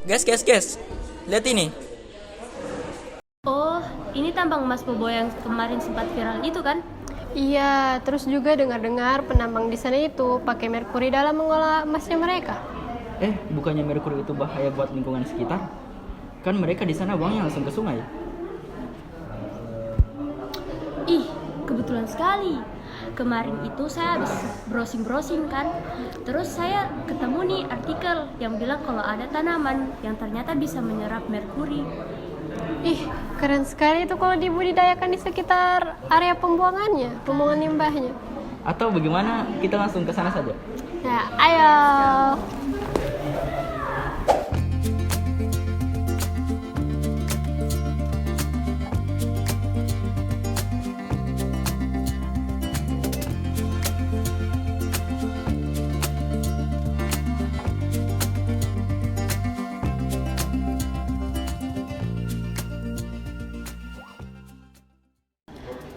Guys, lihat ini. Oh, ini tambang emas Bobo yang kemarin sempat viral itu kan? Iya, terus juga dengar-dengar penambang di sana itu pakai merkuri dalam mengolah emasnya mereka. Bukannya merkuri itu bahaya buat lingkungan sekitar? Kan mereka di sana buangnya langsung ke sungai. Ih, kebetulan sekali. Kemarin itu saya habis browsing kan. Terus saya ketemu nih artikel yang bilang kalau ada tanaman yang ternyata bisa menyerap merkuri. Ih, keren sekali itu kalau dibudidayakan di sekitar area pembuangan limbahnya. Atau bagaimana kita langsung ke sana saja? Nah, ayo.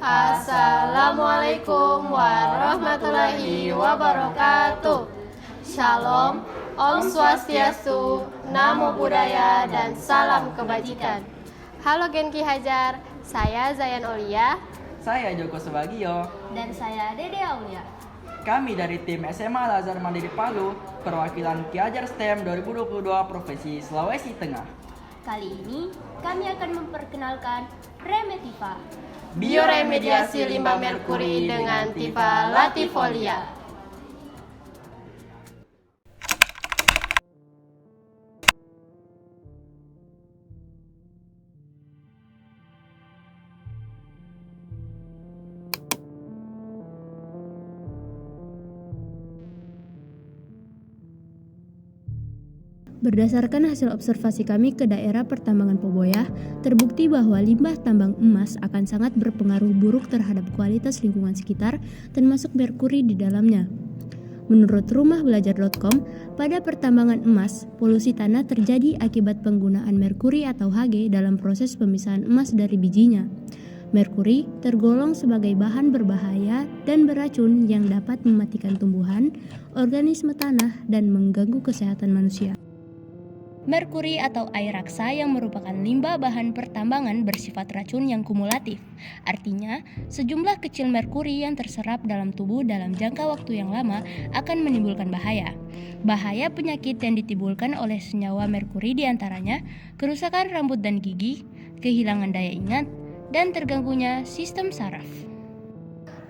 Assalamualaikum warahmatullahi wabarakatuh. Shalom, Om Swastiastu, Namo Buddhaya, dan salam kebajikan. Halo Genki Hajar, saya Zayan Olia. Saya Joko Subagio. Dan saya Dede Aulia. Kami dari tim SMA Al-Azhar Mandiri Palu, perwakilan Ki Hajar STEM 2022 Provinsi Sulawesi Tengah. Kali ini kami akan memperkenalkan Remetiva, Bioremediasi limbah merkuri dengan Tifa latifolia. Berdasarkan hasil observasi kami ke daerah pertambangan Poboya, terbukti bahwa limbah tambang emas akan sangat berpengaruh buruk terhadap kualitas lingkungan sekitar, termasuk merkuri di dalamnya. Menurut rumahbelajar.com, pada pertambangan emas, polusi tanah terjadi akibat penggunaan merkuri atau Hg dalam proses pemisahan emas dari bijinya. Merkuri tergolong sebagai bahan berbahaya dan beracun yang dapat mematikan tumbuhan, organisme tanah, dan mengganggu kesehatan manusia. Merkuri atau air raksa yang merupakan limbah bahan pertambangan bersifat racun yang kumulatif. Artinya, sejumlah kecil merkuri yang terserap dalam tubuh dalam jangka waktu yang lama akan menimbulkan bahaya. Bahaya penyakit yang ditimbulkan oleh senyawa merkuri diantaranya kerusakan rambut dan gigi, kehilangan daya ingat, dan terganggunya sistem saraf.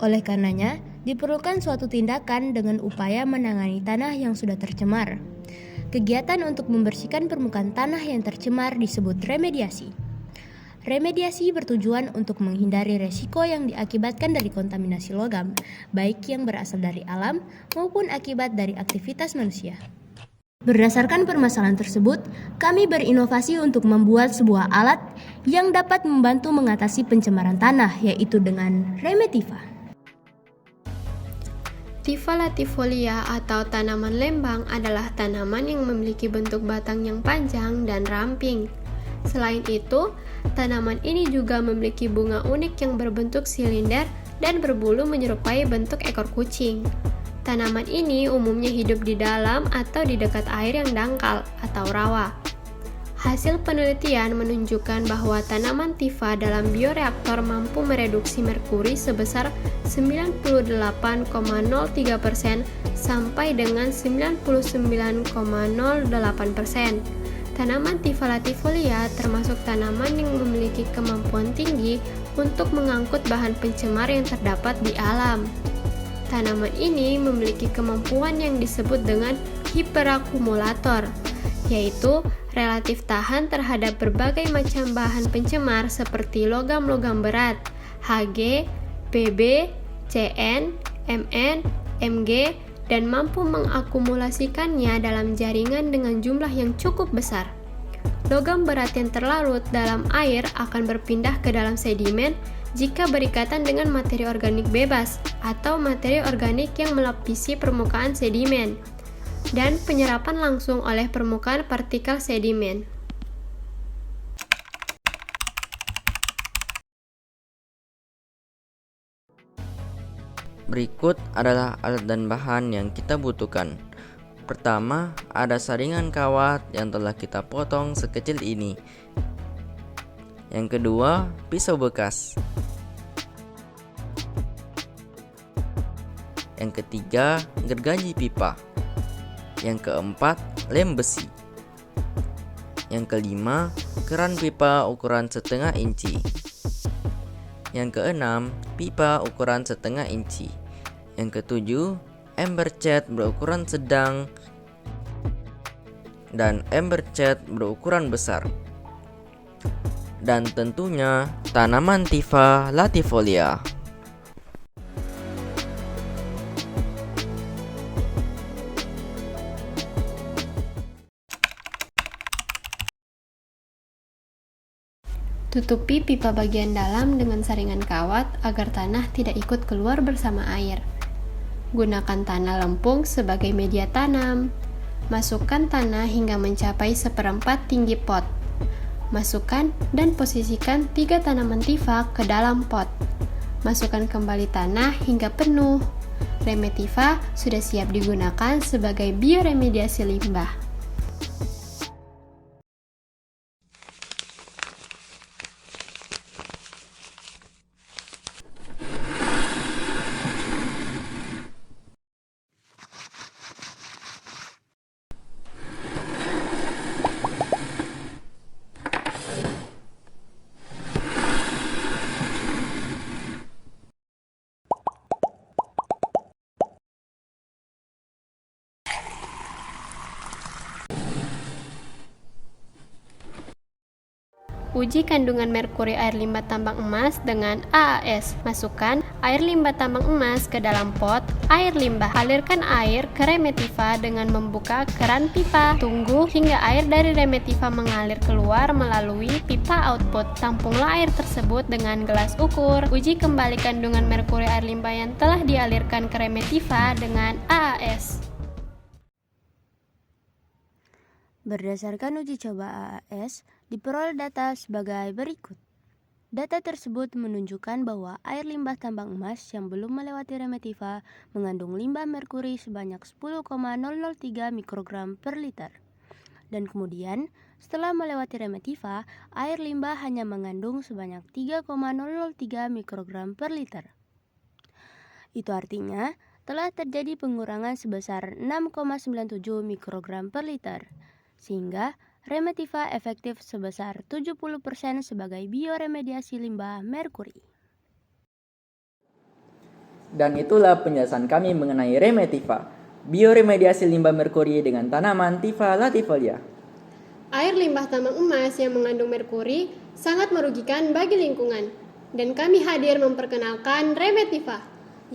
Oleh karenanya, diperlukan suatu tindakan dengan upaya menangani tanah yang sudah tercemar. Kegiatan untuk membersihkan permukaan tanah yang tercemar disebut remediasi. Remediasi bertujuan untuk menghindari resiko yang diakibatkan dari kontaminasi logam, baik yang berasal dari alam maupun akibat dari aktivitas manusia. Berdasarkan permasalahan tersebut, kami berinovasi untuk membuat sebuah alat yang dapat membantu mengatasi pencemaran tanah, yaitu dengan Remetiva. Tifa latifolia atau tanaman lembang adalah tanaman yang memiliki bentuk batang yang panjang dan ramping. Selain itu, tanaman ini juga memiliki bunga unik yang berbentuk silinder dan berbulu menyerupai bentuk ekor kucing. Tanaman ini umumnya hidup di dalam atau di dekat air yang dangkal atau rawa. Hasil penelitian menunjukkan bahwa tanaman tifa dalam bioreaktor mampu mereduksi merkuri sebesar 98,03% sampai dengan 99,08%. Tanaman tifa latifolia termasuk tanaman yang memiliki kemampuan tinggi untuk mengangkut bahan pencemar yang terdapat di alam. Tanaman ini memiliki kemampuan yang disebut dengan hiperakumulator, yaitu relatif tahan terhadap berbagai macam bahan pencemar seperti logam-logam berat, Hg, Pb, Cn, Mn, Mg, dan mampu mengakumulasikannya dalam jaringan dengan jumlah yang cukup besar. Logam berat yang terlarut dalam air akan berpindah ke dalam sedimen jika berikatan dengan materi organik bebas atau materi organik yang melapisi permukaan sedimen, dan penyerapan langsung oleh permukaan partikel sedimen. Berikut adalah alat dan bahan yang kita butuhkan. Pertama, ada saringan kawat yang telah kita potong sekecil ini. Yang kedua, pisau bekas. Yang ketiga, gergaji pipa. Yang keempat, lem besi. Yang kelima, keran pipa ukuran setengah inci. Yang keenam, pipa ukuran setengah inci. Yang ketujuh, ember cat berukuran sedang. Dan ember cat berukuran besar. Dan tentunya tanaman Tifa latifolia. Tutupi pipa bagian dalam dengan saringan kawat agar tanah tidak ikut keluar bersama air. Gunakan tanah lempung sebagai media tanam. Masukkan tanah hingga mencapai 1/4 tinggi pot. Masukkan dan posisikan 3 tanaman Tifa ke dalam pot. Masukkan kembali tanah hingga penuh. Remetifa sudah siap digunakan sebagai bioremediasi limbah. Uji kandungan merkuri air limbah tambang emas dengan AAS. Masukkan air limbah tambang emas ke dalam pot air limbah. Alirkan air ke Remetifa dengan membuka keran pipa. Tunggu hingga air dari Remetifa mengalir keluar melalui pipa output. Tampunglah air tersebut dengan gelas ukur. Uji kembali kandungan merkuri air limbah yang telah dialirkan ke Remetifa dengan AAS. Berdasarkan uji coba AAS, diperoleh data sebagai berikut. Data tersebut menunjukkan bahwa air limbah tambang emas yang belum melewati Remetifa mengandung limbah merkuri sebanyak 10,003 mikrogram per liter. Dan kemudian, setelah melewati Remetifa, air limbah hanya mengandung sebanyak 3,003 mikrogram per liter. Itu artinya, telah terjadi pengurangan sebesar 6,97 mikrogram per liter. Sehingga Remetifa efektif sebesar 70% sebagai bioremediasi limbah merkuri. Dan itulah penjelasan kami mengenai Remetifa, bioremediasi limbah merkuri dengan tanaman Tifa latifolia. Air limbah tambang emas yang mengandung merkuri sangat merugikan bagi lingkungan. Dan kami hadir memperkenalkan Remetifa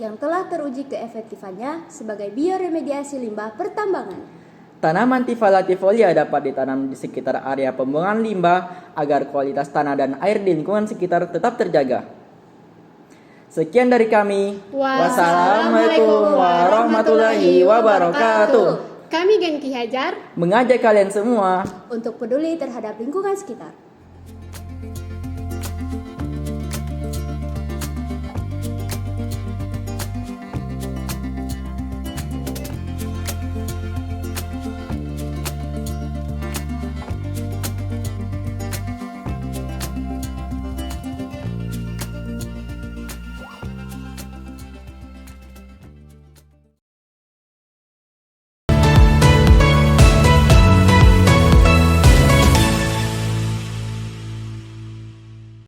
yang telah teruji keefektifannya sebagai bioremediasi limbah pertambangan. Tanaman Tifa latifolia dapat ditanam di sekitar area pembuangan limbah agar kualitas tanah dan air di lingkungan sekitar tetap terjaga. Sekian dari kami. Wassalamualaikum warahmatullahi wabarakatuh. Kami Genki Hajar mengajak kalian semua Untuk peduli terhadap lingkungan sekitar.